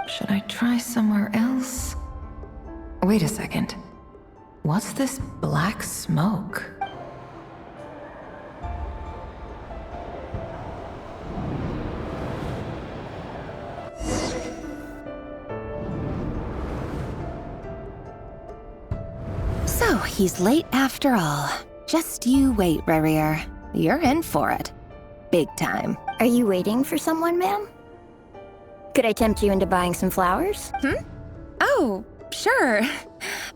Should I try somewhere else? Wait a second. What's this black smoke? So, he's late after all. Just you wait, Rarier. You're in for it. Big time. Are you waiting for someone, ma'am? Could I tempt you into buying some flowers? Oh, sure.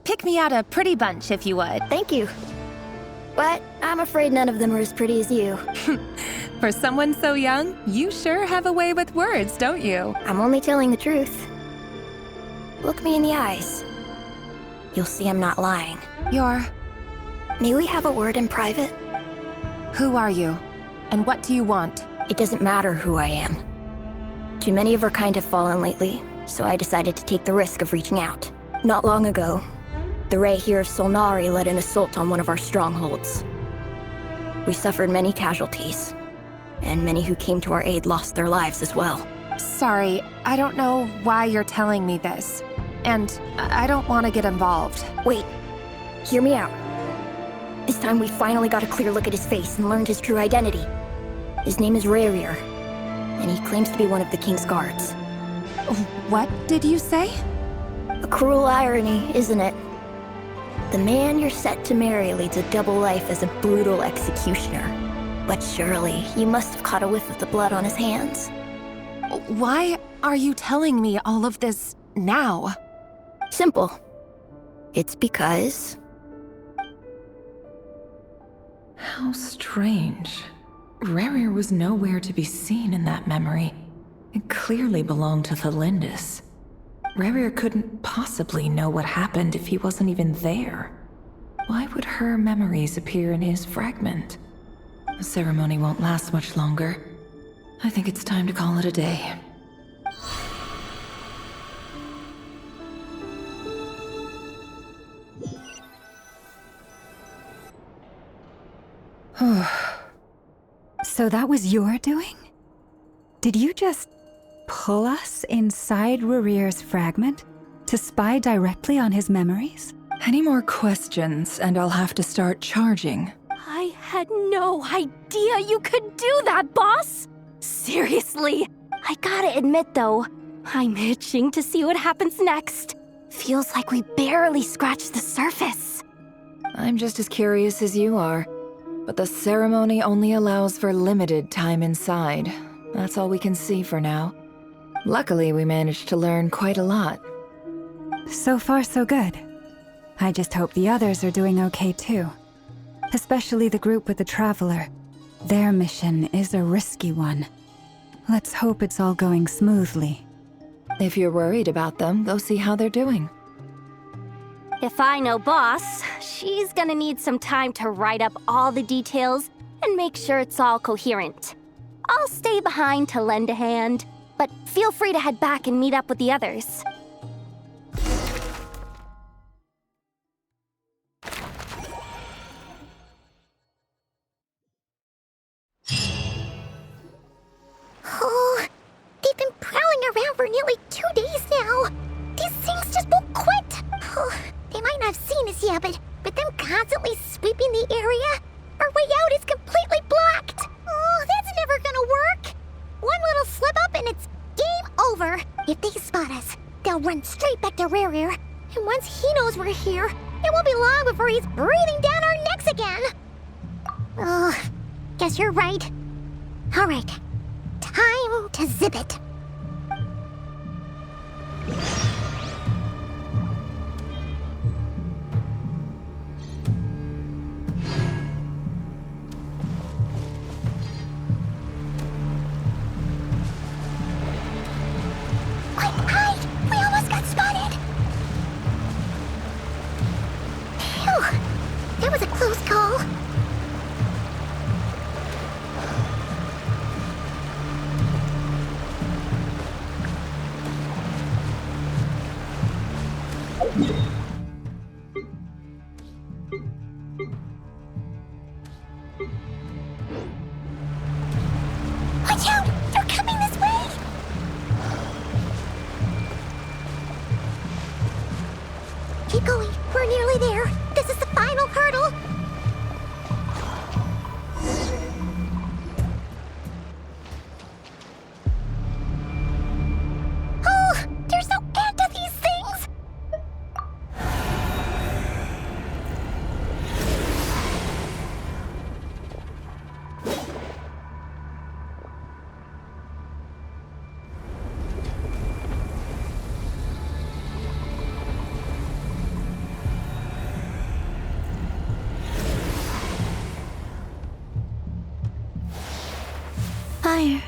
Pick me out a pretty bunch if you would. Thank you. But I'm afraid none of them are as pretty as you. For someone so young, you sure have a way with words, don't you? I'm only telling the truth. Look me in the eyes. You'll see I'm not lying. May we have a word in private? Who are you? And what do you want? It doesn't matter who I am. Too many of our kind have fallen lately, so I decided to take the risk of reaching out. Not long ago, the Ray here of Solnari led an assault on one of our strongholds. We suffered many casualties, and many who came to our aid lost their lives as well. Sorry, I don't know why you're telling me this. And I don't want to get involved. Wait, hear me out. This time we finally got a clear look at his face and learned his true identity. His name is Rarier, and he claims to be one of the King's guards. What did you say? A cruel irony, isn't it? The man you're set to marry leads a double life as a brutal executioner. But surely, you must have caught a whiff of the blood on his hands. Why are you telling me all of this now? Simple. It's because... How strange. Rarier was nowhere to be seen in that memory. It clearly belonged to Thelindis. Rarier couldn't possibly know what happened if he wasn't even there. Why would her memories appear in his fragment? The ceremony won't last much longer. I think it's time to call it a day. So that was your doing? Did you just pull us inside Rarier's fragment to spy directly on his memories? Any more questions, and I'll have to start charging. I had no idea you could do that, boss! Seriously! I gotta admit, though, I'm itching to see what happens next. Feels like we barely scratched the surface. I'm just as curious as you are, but the ceremony only allows for limited time inside. That's all we can see for now. Luckily, we managed to learn quite a lot. So far, so good. I just hope the others are doing okay too. Especially the group with the Traveler. Their mission is a risky one. Let's hope it's all going smoothly. If you're worried about them, go see how they're doing. If I know boss, she's gonna need some time to write up all the details and make sure it's all coherent. I'll stay behind to lend a hand, but feel free to head back and meet up with the others. Oh, they've been prowling around for nearly 2 days now. These things just won't quit. Oh, they might not have seen us yet, but them constantly sweeping the area, our way out is completely blocked. Oh, that's never gonna work. One little slip up and it's game over. If they spot us, they'll run straight back to Rarier. And once he knows we're here, it won't be long before he's breathing down our necks again. Oh, guess you're right. All right, time to zip it. Quick, hide! We almost got spotted! Phew! That was a close call. fire.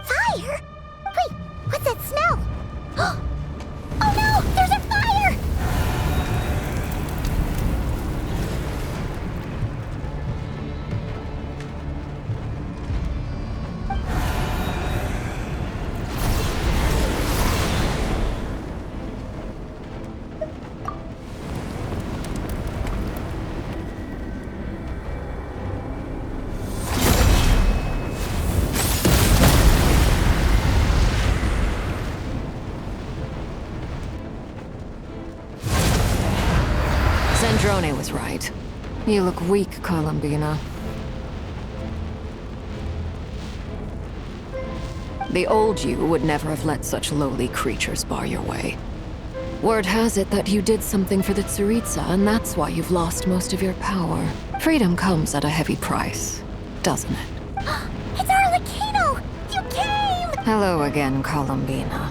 Fire? Wait, what's that smell? Oh no! There's a fire! Zandrone was right. You look weak, Columbina. The old you would never have let such lowly creatures bar your way. Word has it that you did something for the Tsaritsa, and that's why you've lost most of your power. Freedom comes at a heavy price, doesn't it? It's Arlecchino! You came! Hello again, Columbina.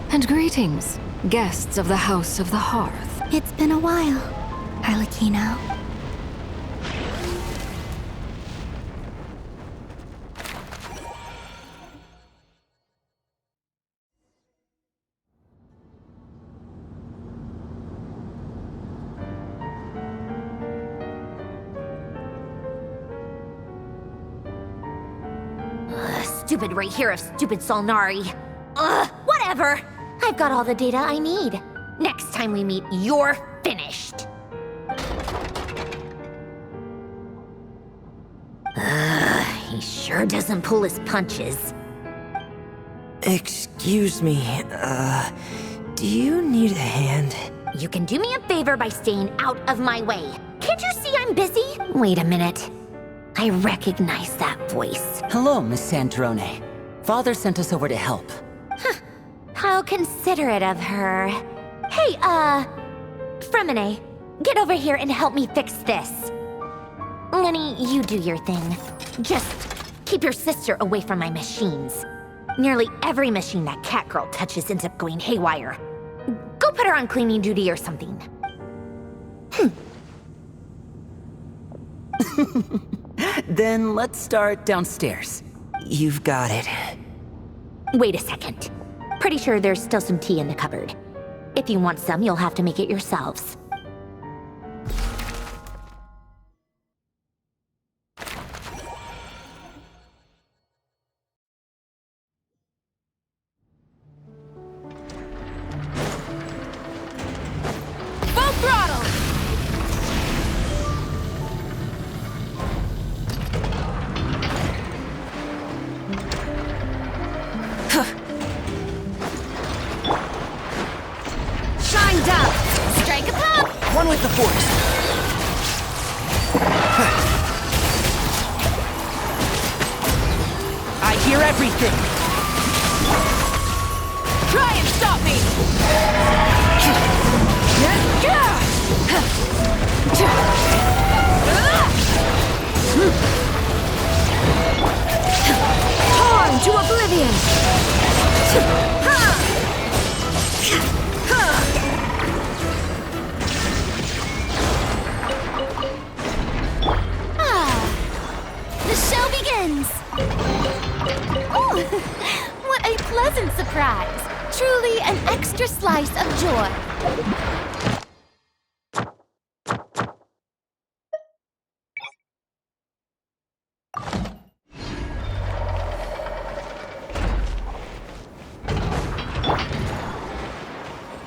And greetings, guests of the House of the Hearth. It's been a while, Arlecchino. Stupid right here of stupid Solnari. Ugh, whatever. I've got all the data I need. Next time we meet, you're finished. He sure doesn't pull his punches. Excuse me, do you need a hand? You can do me a favor by staying out of my way. Can't you see I'm busy? Wait a minute. I recognize that voice. Hello, Miss Zandrone. Father sent us over to help. How considerate of her. Hey, Fremine, get over here and help me fix this. Lenny, you do your thing. Just keep your sister away from my machines. Nearly every machine that cat girl touches ends up going haywire. Go put her on cleaning duty or something. Then let's start downstairs. You've got it. Wait a second. Pretty sure there's still some tea in the cupboard. If you want some, you'll have to make it yourselves. Full throttle! Shined up! Strike a pop! One with the force. I hear everything. Try and stop me! Torn to oblivion! The show begins! Oh, what a pleasant surprise! Truly an extra slice of joy.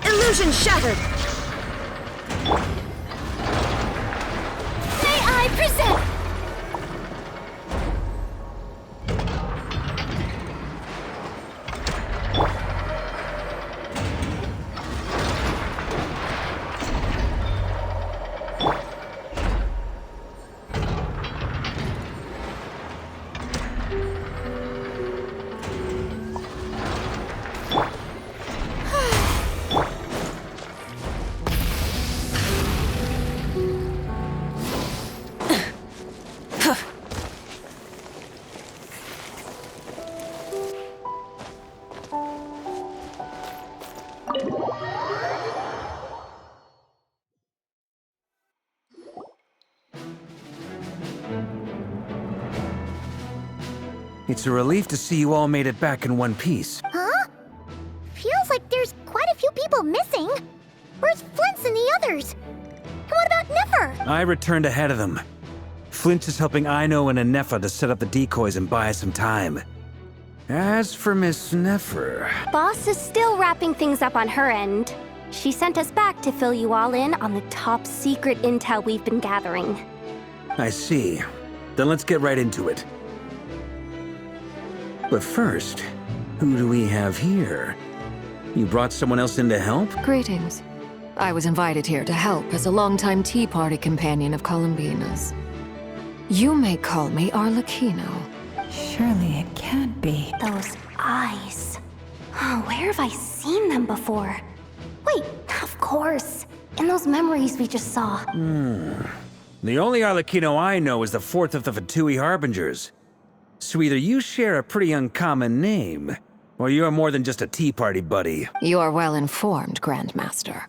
Illusion shattered! May I present? It's a relief to see you all made it back in one piece. Huh? Feels like there's quite a few people missing. Where's Flint's and the others? And what about Nefer? I returned ahead of them. Flint is helping Aino and Anefa to set up the decoys and buy us some time. As for Miss Nefer... Boss is still wrapping things up on her end. She sent us back to fill you all in on the top secret intel we've been gathering. I see. Then let's get right into it. But first, who do we have here? You brought someone else in to help? Greetings. I was invited here to help as a longtime Tea Party companion of Columbina's. You may call me Arlecchino. Surely it can't be. Those eyes. Oh, where have I seen them before? Wait, of course. In those memories we just saw. The only Arlecchino I know is the fourth of the Fatui Harbingers. So either you share a pretty uncommon name, or you're more than just a Tea Party buddy. You are well informed, Grandmaster.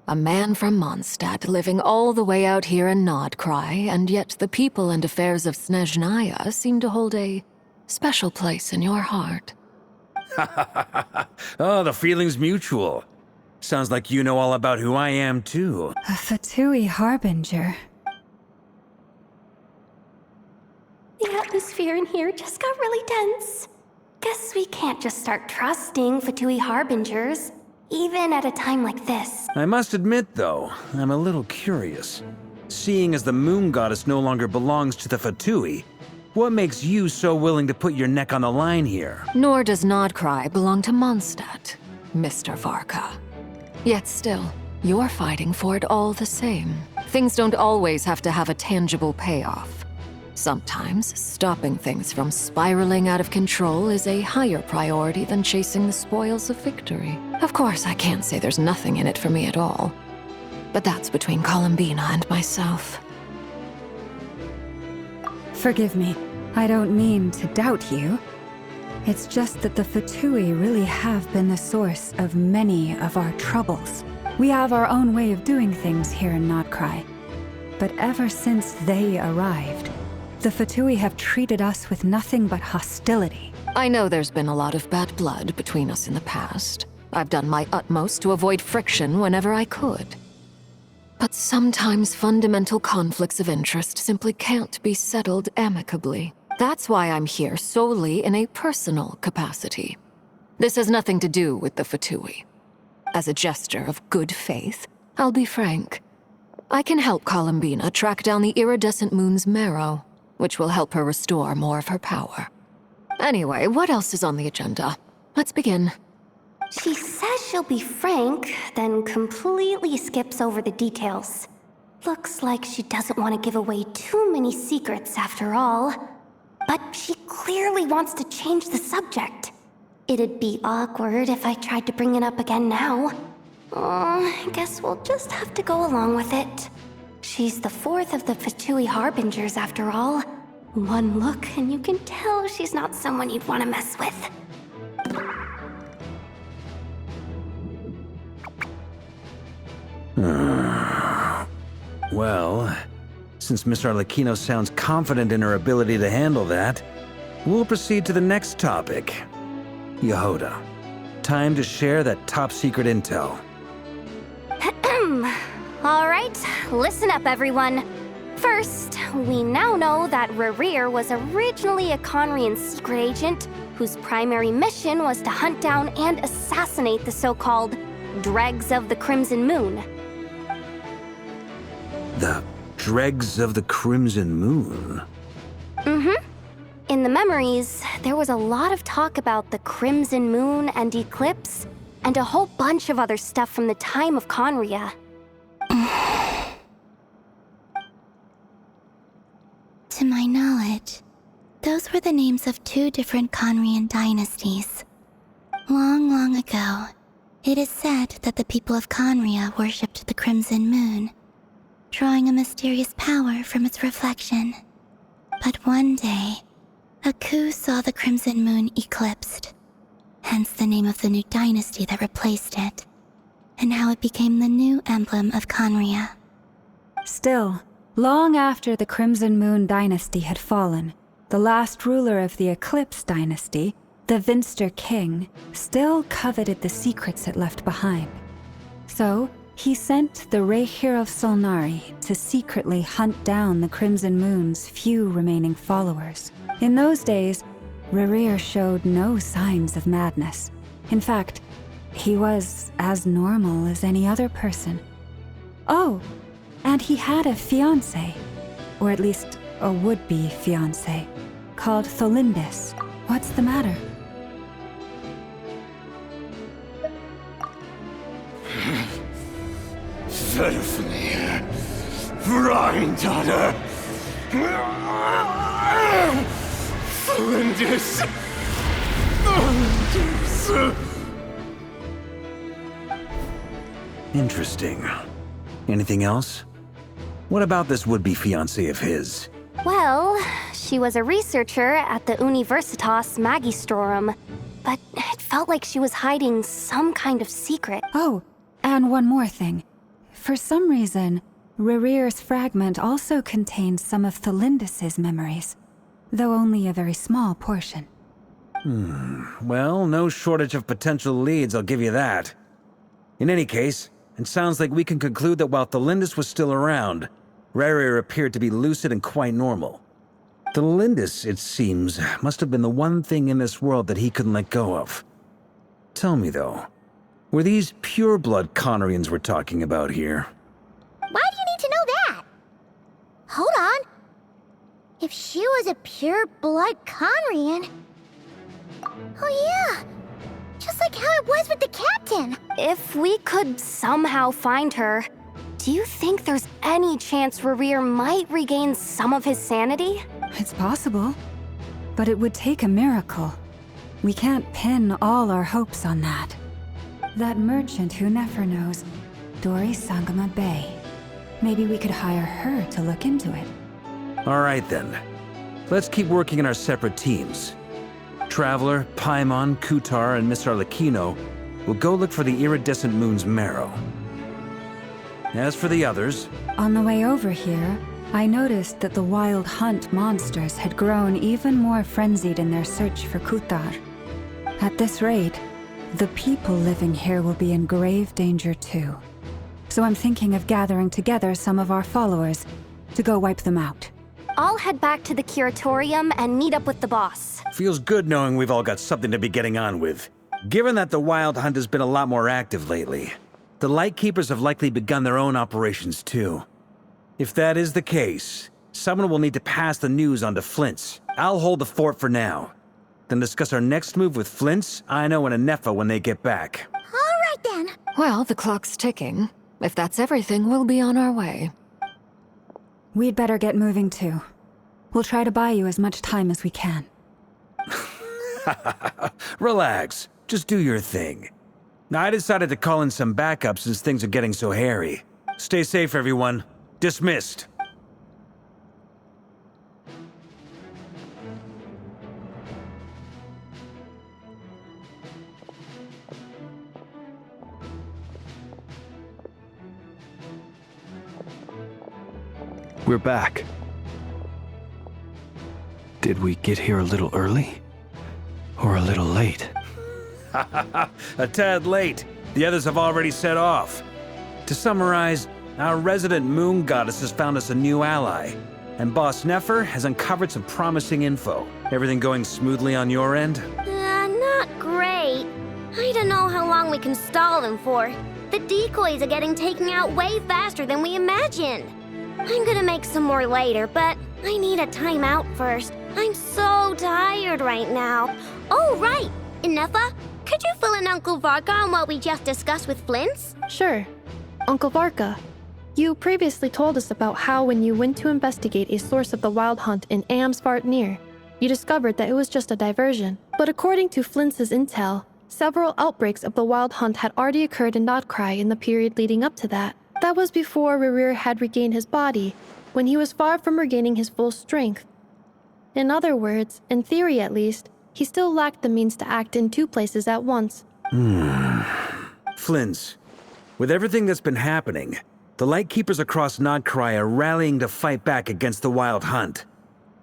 A man from Mondstadt living all the way out here in Nodcry, and yet the people and affairs of Snezhnaya seem to hold a special place in your heart. Oh, the feeling's mutual. Sounds like you know all about who I am, too. A Fatui Harbinger. The atmosphere in here just got really tense. Guess we can't just start trusting Fatui Harbingers, even at a time like this. I must admit, though, I'm a little curious. Seeing as the moon goddess no longer belongs to the Fatui, what makes you so willing to put your neck on the line here? Nor does Nodcry belong to Mondstadt, Mr. Varka. Yet still, you're fighting for it all the same. Things don't always have to have a tangible payoff. Sometimes, stopping things from spiraling out of control is a higher priority than chasing the spoils of victory. Of course, I can't say there's nothing in it for me at all. But that's between Columbina and myself. Forgive me. I don't mean to doubt you. It's just that the Fatui really have been the source of many of our troubles. We have our own way of doing things here in Nodcry. But ever since they arrived, the Fatui have treated us with nothing but hostility. I know there's been a lot of bad blood between us in the past. I've done my utmost to avoid friction whenever I could. But sometimes fundamental conflicts of interest simply can't be settled amicably. That's why I'm here solely in a personal capacity. This has nothing to do with the Fatui. As a gesture of good faith, I'll be frank. I can help Columbina track down the iridescent moon's marrow, which will help her restore more of her power. Anyway, what else is on the agenda? Let's begin. She says she'll be frank, then completely skips over the details. Looks like she doesn't want to give away too many secrets after all. But she clearly wants to change the subject. It'd be awkward if I tried to bring it up again now. I guess we'll just have to go along with it. She's the fourth of the Fatui Harbingers after all. One look and you can tell she's not someone you'd want to mess with. Well, since Miss Arlecchino sounds confident in her ability to handle that, we'll proceed to the next topic. Yehoda, time to share that top secret intel. All right, listen up everyone. First, we now know that Rerir was originally a Conrian secret agent whose primary mission was to hunt down and assassinate the so-called Dregs of the Crimson Moon. The Dregs of the Crimson Moon? In the memories, there was a lot of talk about the Crimson Moon and Eclipse, and a whole bunch of other stuff from the time of Conria. To my knowledge, those were the names of two different Conrian dynasties. Long, long ago, it is said that the people of Conria worshipped the Crimson Moon, drawing a mysterious power from its reflection. But one day, a coup saw the Crimson Moon eclipsed, hence the name of the new dynasty that replaced it, and how it became the new emblem of Conria. Still, long after the Crimson Moon dynasty had fallen, The last ruler of the Eclipse dynasty, the Vinster King, still coveted the secrets it left behind. So, he sent the Rehir of Solnari to secretly hunt down the Crimson Moon's few remaining followers. In those days, Rerir showed no signs of madness. In fact, he was as normal as any other person. Oh, and he had a fiancé, or at least a would-be fiancé, called Tholindis. What's the matter? Verfnir, Rheindaughter, Flinders. Interesting. Anything else? What about this would-be fiancé of his? Well, she was a researcher at the Universitas Magistrorum, but it felt like she was hiding some kind of secret. Oh, and one more thing. For some reason, Rerir's fragment also contains some of Tholindis' memories, though only a very small portion. Well, no shortage of potential leads, I'll give you that. In any case, it sounds like we can conclude that while Tholindis was still around, Rerir appeared to be lucid and quite normal. Tholindis, it seems, must have been the one thing in this world that he couldn't let go of. Tell me, though, were these pure-blood Conorians we're talking about here? Why do you need to know that? Hold on. If she was a pure-blood Conrian... Oh yeah! Just like how it was with the captain! If we could somehow find her, do you think there's any chance Rerir might regain some of his sanity? It's possible, but it would take a miracle. We can't pin all our hopes on that. That merchant who Nefer knows, Dori Sangama Bay. Maybe we could hire her to look into it. All right, then. Let's keep working in our separate teams. Traveler, Paimon, Kutar, and Miss Arlecchino will go look for the iridescent moon's marrow. As for the others... On the way over here, I noticed that the Wild Hunt monsters had grown even more frenzied in their search for Kutar. At this rate, the people living here will be in grave danger too. So I'm thinking of gathering together some of our followers to go wipe them out. I'll head back to the curatorium and meet up with the boss. Feels good knowing we've all got something to be getting on with. Given that the Wild Hunt has been a lot more active lately, the Lightkeepers have likely begun their own operations too. If that is the case, someone will need to pass the news on to Flint's. I'll hold the fort for now. Then discuss our next move with Flint's, Aino, and Anefa when they get back. All right then. Well, the clock's ticking. If that's everything, we'll be on our way. We'd better get moving too. We'll try to buy you as much time as we can. Relax. Just do your thing. I decided to call in some backup since things are getting so hairy. Stay safe, everyone. Dismissed. We're back. Did we get here a little early? Or a little late? A tad late. The others have already set off. To summarize, our resident moon goddess has found us a new ally, and Boss Nefer has uncovered some promising info. Everything going smoothly on your end? Not great. I don't know how long we can stall them for. The decoys are getting taken out way faster than we imagined. I'm gonna make some more later, but I need a timeout first. I'm so tired right now. Oh, right! Inefa, could you fill in Uncle Varka on what we just discussed with Flint's? Sure. Uncle Varka, you previously told us about how when you went to investigate a source of the Wild Hunt in Amsvartnir, you discovered that it was just a diversion. But according to Flint's intel, several outbreaks of the Wild Hunt had already occurred in Notcry in the period leading up to that. That was before Rerir had regained his body, when he was far from regaining his full strength. In other words, in theory at least, he still lacked the means to act in two places at once. Flint's, with everything that's been happening, the Lightkeepers across Notcry are rallying to fight back against the Wild Hunt.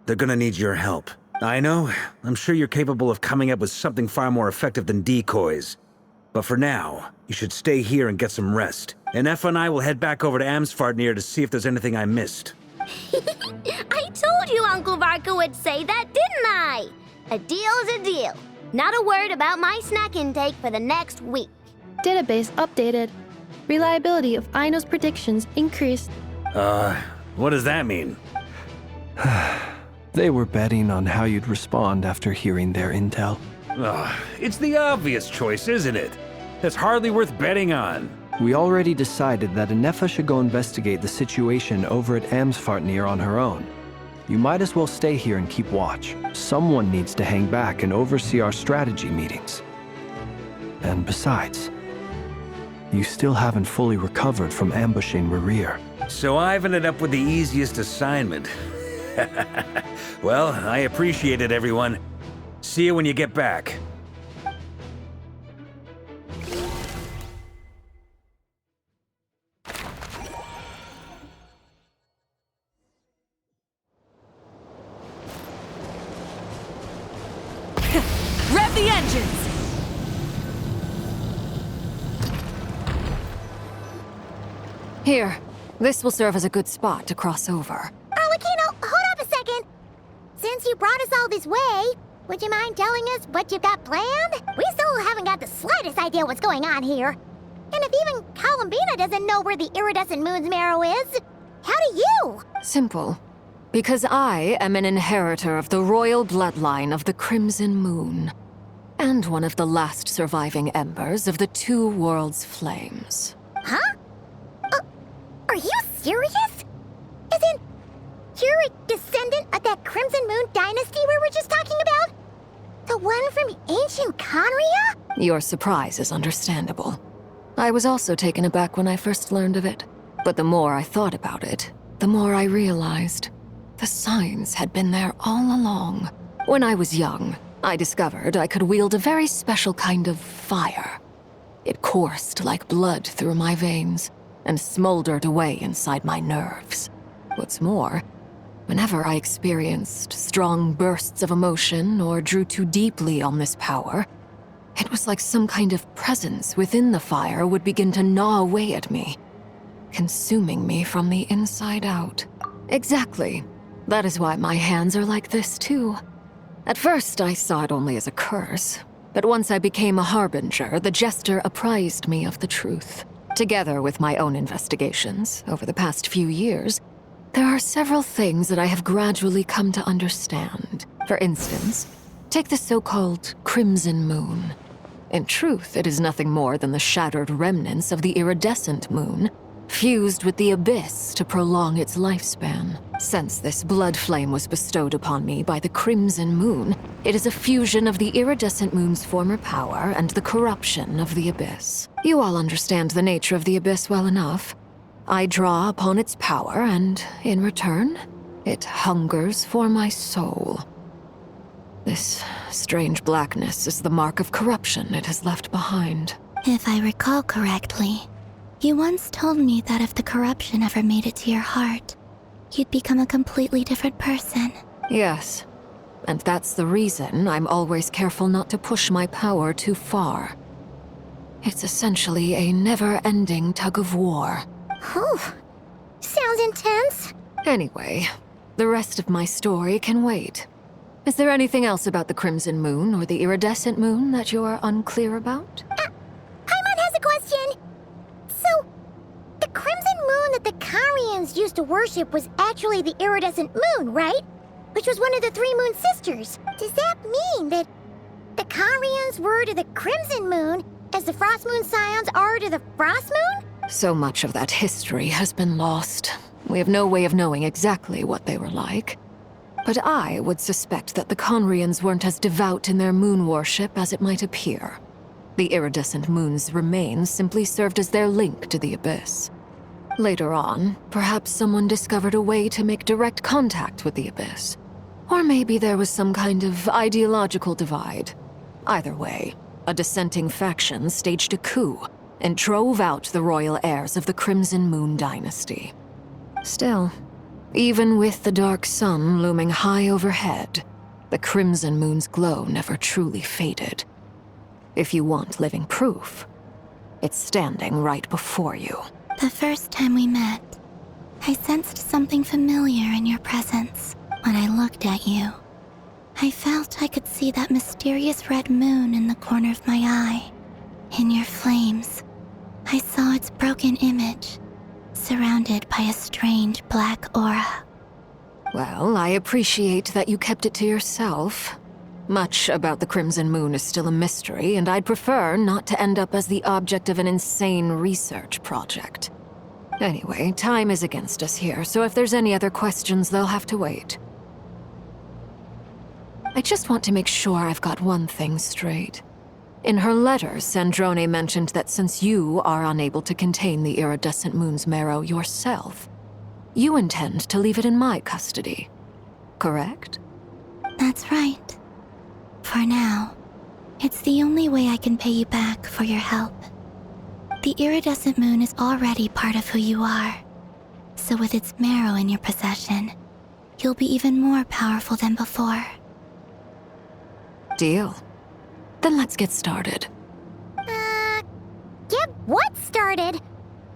They're gonna need your help. I know, I'm sure you're capable of coming up with something far more effective than decoys. But for now, you should stay here and get some rest. And Effa and I will head back over to Amsfartnir to see if there's anything I missed. I told you Uncle Varka would say that, didn't I? A deal's a deal. Not a word about my snack intake for the next week. Database updated. Reliability of Aino's predictions increased. What does that mean? They were betting on how you'd respond after hearing their intel. It's the obvious choice, isn't it? That's hardly worth betting on. We already decided that Anefa should go investigate the situation over at Amsfartnir on her own. You might as well stay here and keep watch. Someone needs to hang back and oversee our strategy meetings. And besides, you still haven't fully recovered from ambushing Rerir. So I've ended up with the easiest assignment. Well, I appreciate it, everyone. See you when you get back. Rev the engines! Here, this will serve as a good spot to cross over. Arlecchino, hold up a second. Since you brought us all this way, would you mind telling us what you've got planned? We still haven't got the slightest idea what's going on here. And if even Columbina doesn't know where the iridescent moon's marrow is, how do you? Simple. Because I am an inheritor of the royal bloodline of the Crimson Moon. And one of the last surviving embers of the Two Worlds' flames. Huh? Are you serious? As in, you're a descendant of that Crimson Moon dynasty we were just talking about? The one from ancient Conria? Your surprise is understandable. I was also taken aback when I first learned of it. But the more I thought about it, the more I realized the signs had been there all along. When I was young, I discovered I could wield a very special kind of fire. It coursed like blood through my veins and smoldered away inside my nerves. What's more, whenever I experienced strong bursts of emotion or drew too deeply on this power, it was like some kind of presence within the fire would begin to gnaw away at me, consuming me from the inside out. Exactly. That is why my hands are like this too. At first, I saw it only as a curse, but once I became a harbinger, the jester apprised me of the truth. Together with my own investigations over the past few years, there are several things that I have gradually come to understand. For instance, take the so-called Crimson Moon. In truth, it is nothing more than the shattered remnants of the iridescent moon, fused with the abyss to prolong its lifespan. Since this blood flame was bestowed upon me by the Crimson Moon, it is a fusion of the iridescent moon's former power and the corruption of the abyss. You all understand the nature of the abyss well enough. I draw upon its power, and in return, it hungers for my soul. This strange blackness is the mark of corruption it has left behind. If I recall correctly, you once told me that if the corruption ever made it to your heart, you'd become a completely different person. Yes, and that's the reason I'm always careful not to push my power too far. It's essentially a never-ending tug of war. Whew. Sounds intense. Anyway, the rest of my story can wait. Is there anything else about the Crimson Moon or the Iridescent Moon that you're unclear about? Paimon has a question. So, the Crimson Moon that the Carians used to worship was actually the Iridescent Moon, right? Which was one of the three Moon Sisters. Does that mean that the Carians were to the Crimson Moon as the Frost Moon Scions are to the Frost Moon? So much of that history has been lost. We have no way of knowing exactly what they were like. But I would suspect that the Conrians weren't as devout in their moon worship as it might appear. The iridescent moon's remains simply served as their link to the abyss. Later on, perhaps someone discovered a way to make direct contact with the abyss. Or maybe there was some kind of ideological divide. Either way, a dissenting faction staged a coup and drove out the royal heirs of the Crimson Moon dynasty. Still, Even with the dark sun looming high overhead, the crimson moon's glow never truly faded. If you want living proof, it's standing right before you. The first time we met, I sensed something familiar in your presence. When I looked at you, I felt I could see that mysterious red moon in the corner of my eye. In your flames, I saw its broken image, surrounded by a strange black aura. Well, I appreciate that you kept it to yourself. Much about the Crimson Moon is still a mystery, and I'd prefer not to end up as the object of an insane research project. Anyway, time is against us here, so if there's any other questions, they'll have to wait. I just want to make sure I've got one thing straight. In her letter, Sandrone mentioned that since you are unable to contain the iridescent moon's marrow yourself, you intend to leave it in my custody, correct? That's right. For now, it's the only way I can pay you back for your help. The iridescent moon is already part of who you are, so with its marrow in your possession, you'll be even more powerful than before. Deal. Then let's get started. Get what started?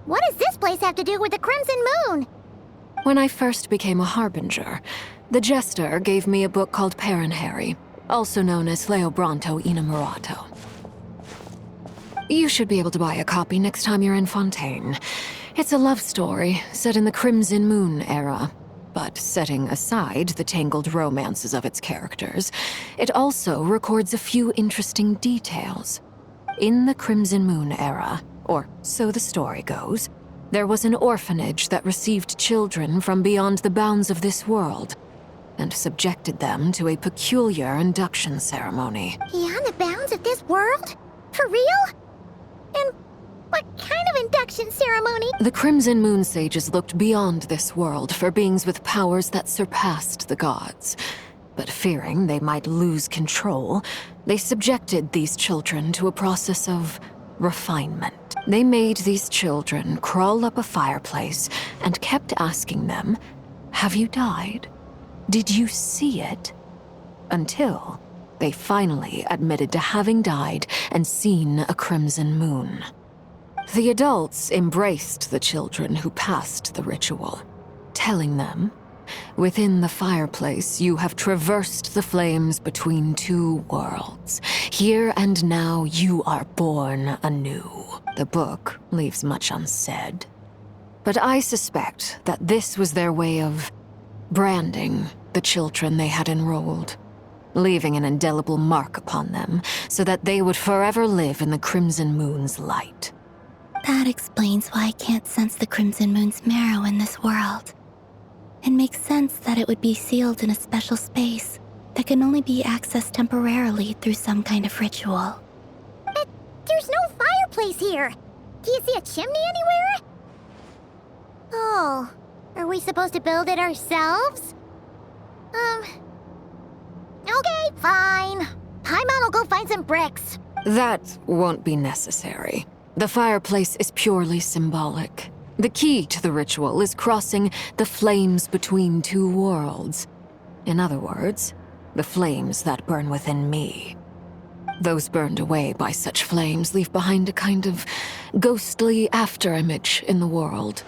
What does this place have to do with the Crimson Moon? When I first became a Harbinger, the Jester gave me a book called Parenheri, also known as Leobranto Inamorato. You should be able to buy a copy next time you're in Fontaine. It's a love story set in the Crimson Moon era, but setting aside the tangled romances of its characters, it also records a few interesting details. In the Crimson Moon era, or so the story goes, there was an orphanage that received children from beyond the bounds of this world, and subjected them to a peculiar induction ceremony. Beyond the bounds of this world? For real? And what kind of induction ceremony? The Crimson Moon sages looked beyond this world for beings with powers that surpassed the gods. But fearing they might lose control, they subjected these children to a process of refinement. They made these children crawl up a fireplace and kept asking them, "Have you died? Did you see it?" Until they finally admitted to having died and seen a crimson moon. The adults embraced the children who passed the ritual, telling them, "Within the fireplace, you have traversed the flames between two worlds. Here and now, you are born anew." The book leaves much unsaid, but I suspect that this was their way of branding the children they had enrolled, leaving an indelible mark upon them so that they would forever live in the Crimson Moon's light. That explains why I can't sense the Crimson Moon's marrow in this world. It makes sense that it would be sealed in a special space that can only be accessed temporarily through some kind of ritual. But there's no fireplace here! Do you see a chimney anywhere? Oh, are we supposed to build it ourselves? Okay, fine. Paimon will go find some bricks. That won't be necessary. The fireplace is purely symbolic. The key to the ritual is crossing the flames between two worlds. In other words, the flames that burn within me. Those burned away by such flames leave behind a kind of ghostly afterimage in the world.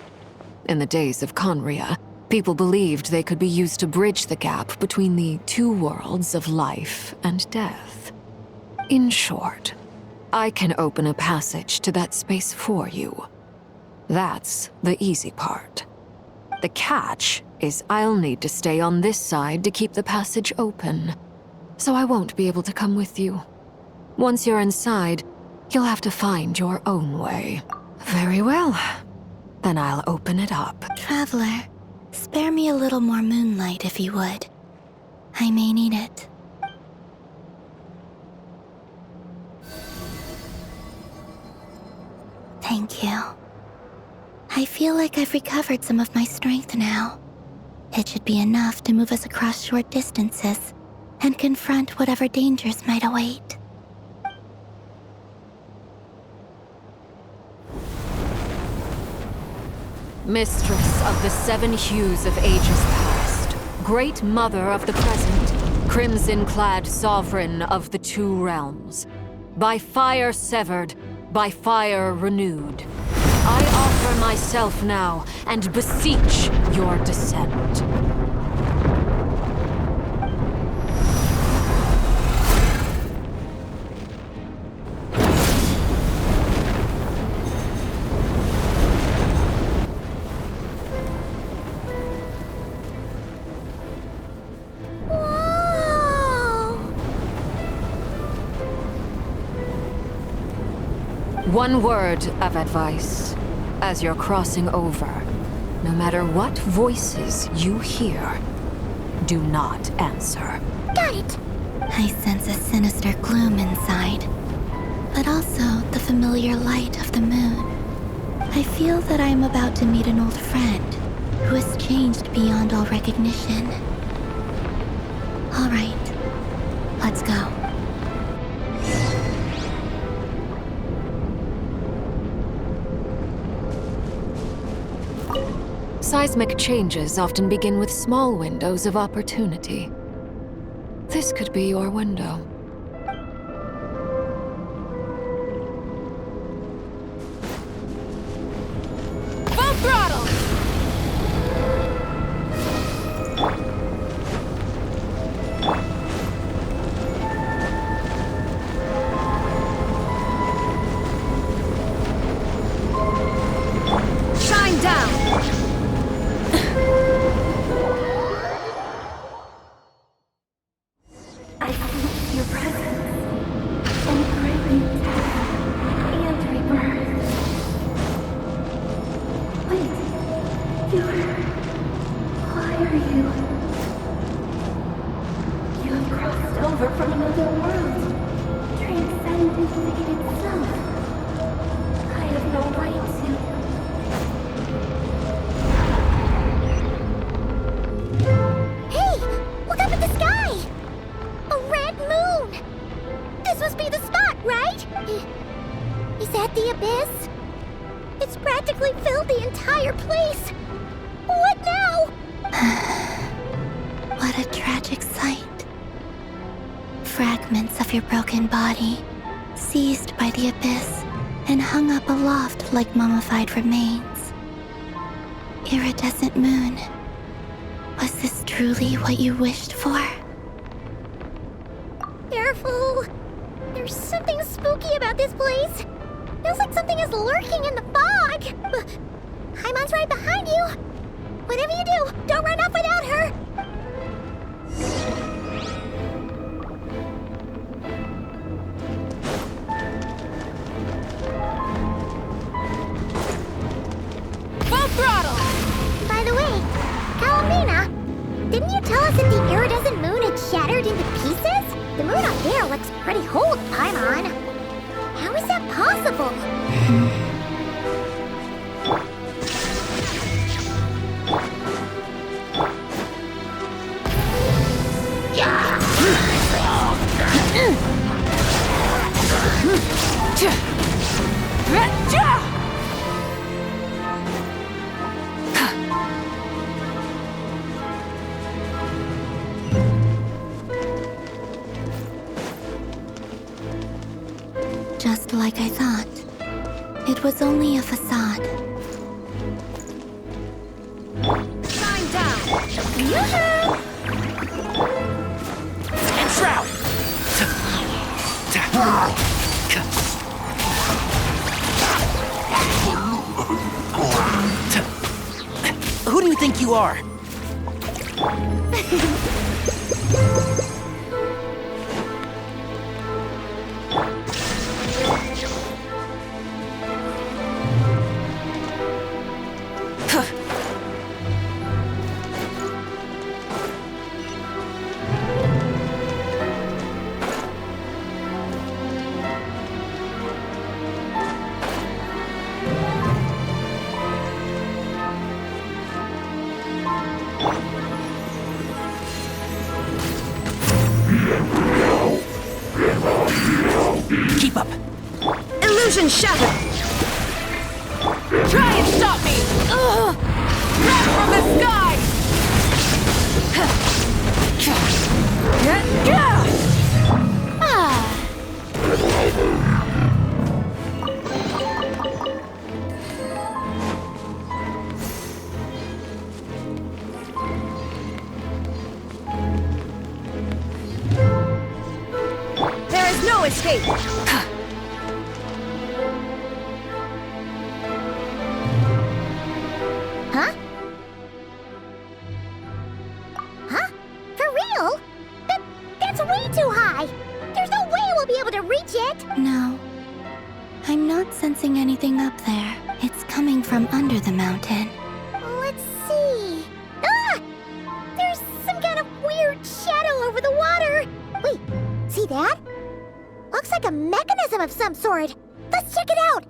In the days of Conria, people believed they could be used to bridge the gap between the two worlds of life and death. In short, I can open a passage to that space for you. That's the easy part. The catch is I'll need to stay on this side to keep the passage open, so I won't be able to come with you. Once you're inside, you'll have to find your own way. Very well. Then I'll open it up. Traveler, spare me a little more moonlight if you would. I may need it. Thank you. I feel like I've recovered some of my strength now. It should be enough to move us across short distances and confront whatever dangers might await. Mistress, of the seven hues of ages past, Great Mother of the present, crimson-clad sovereign of the two realms, by fire severed, by fire renewed, I offer myself now and beseech your descent. One word of advice as you're crossing over. No matter what voices you hear, do not answer. Got it! I sense a sinister gloom inside, but also the familiar light of the moon. I feel that I am about to meet an old friend who has changed beyond all recognition. All right, let's go. Seismic changes often begin with small windows of opportunity. This could be your window. Full throttle! Shine down! I sense your presence, and greatly death and rebirth. Wait, why are you? You have crossed over from another world, transcended fate itself. I have no right to. Hey! Look up at the sky! A red moon! This must be the spot, right? Is that the abyss? It's practically filled the entire place. What now? What a tragic sight. Fragments of your broken body, seized by the abyss and hung up aloft like mummified remains. Iridescent moon, was this truly what you wished for? Careful! There's something spooky about this place. Feels like something is lurking in the fog. Haimon's right behind you. Whatever you do, don't run off without her. Full throttle! By the way, Kalamina, didn't you tell us that the iridescent moon had shattered into pieces? The moon up there looks pretty whole, Paimon. How is that possible? Just like I thought. It was only a facade. Shine down! Yoo-hoo! And shroud! Who do you think you are? Keep up. Illusion shattered! Try and stop me! Ugh! Wrath from the sky! There is no escape! Huh? Huh? For real? That's way too high! There's no way we'll be able to reach it! No. I'm not sensing anything up there. It's coming from under the mountain. Let's see. Ah! There's some kind of weird shadow over the water! Wait, see that? Looks like a mechanism of some sort. Let's check it out!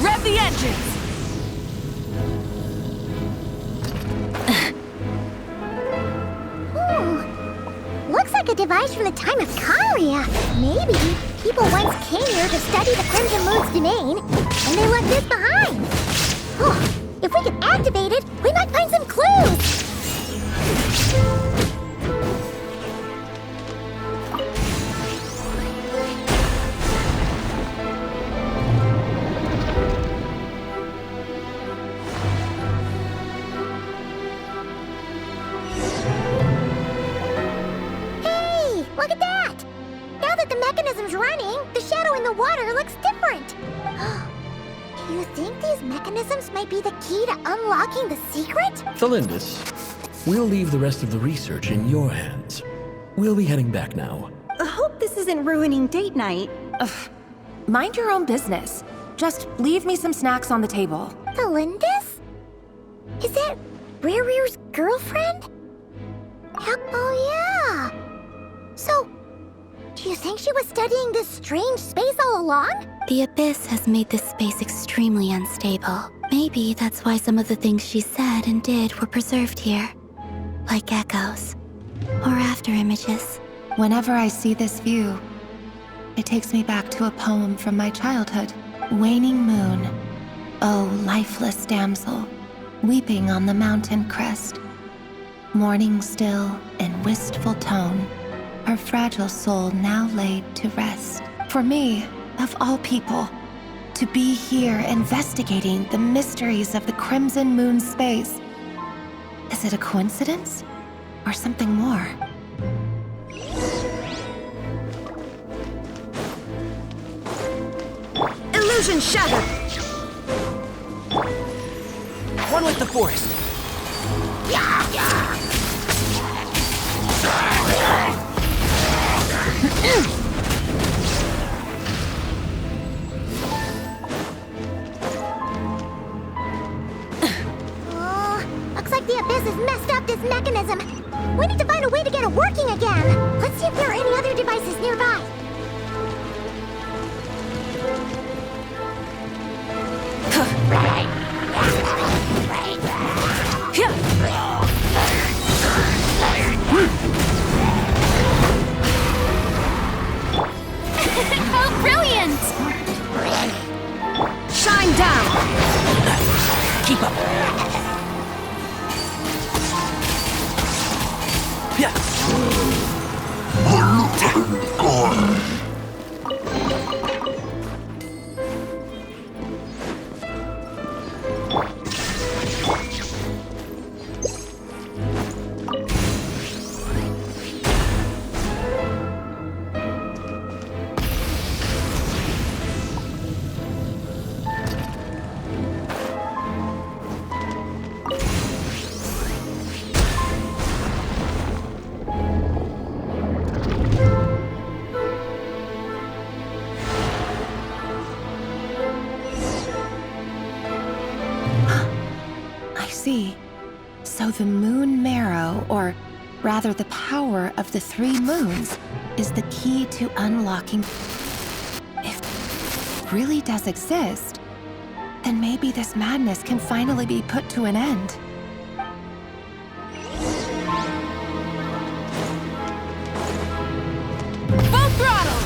Rev the engines! Looks like a device from the time of Karia. Maybe people once came here to study the Crimson Moon's domain, and they left this behind. Oh, if we can activate it, we might find some clues. Look at that! Now that the mechanism's running, the shadow in the water looks different. You think these mechanisms might be the key to unlocking the secret? Thelindis, we'll leave the rest of the research in your hands. We'll be heading back now. I hope this isn't ruining date night. Ugh. Mind your own business. Just leave me some snacks on the table. Thelindis? Is that Rare's girlfriend? Oh yeah! So, do you think she was studying this strange space all along? The Abyss has made this space extremely unstable. Maybe that's why some of the things she said and did were preserved here. Like echoes. Or after images. Whenever I see this view, it takes me back to a poem from my childhood. Waning moon, oh lifeless damsel, weeping on the mountain crest. Mourning still in wistful tone, her fragile soul now laid to rest. For me, of all people, to be here investigating the mysteries of the Crimson Moon space. Is it a coincidence? Or something more? Illusion shattered! One with the forest. Looks like the Abyss has messed up this mechanism. We need to find a way to get it working again. Let's see if there are any other devices nearby. How brilliant! Shine down! Keep up. So the moon marrow, or rather the power of the 3 moons, is the key to unlocking. If it really does exist, then maybe this madness can finally be put to an end. Full throttle!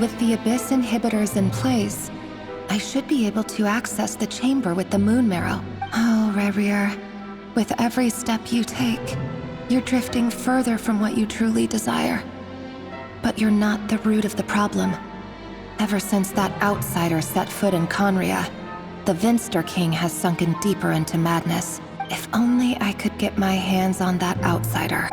With the Abyss inhibitors in place, I should be able to access the chamber with the Moon Marrow. Oh, Rerir, with every step you take, you're drifting further from what you truly desire. But you're not the root of the problem. Ever since that outsider set foot in Conria, the Vinster King has sunken deeper into madness. If only I could get my hands on that outsider.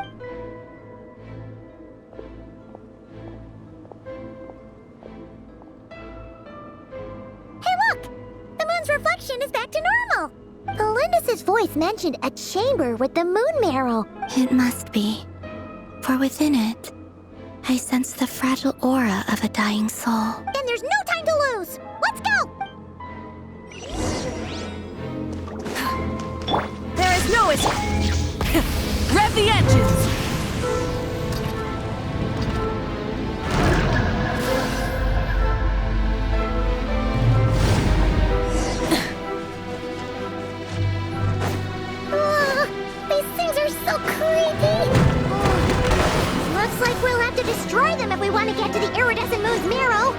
Hey look! The moon's reflection is back to normal! Belindis' voice mentioned a chamber with the Moon Marrow. It must be. For within it, I sense the fragile aura of a dying soul. Then there's no time to lose! Let's go! There is no escape! Rev the engines! These things are so creepy! Looks like we'll have to destroy them if we want to get to the iridescent moon's marrow.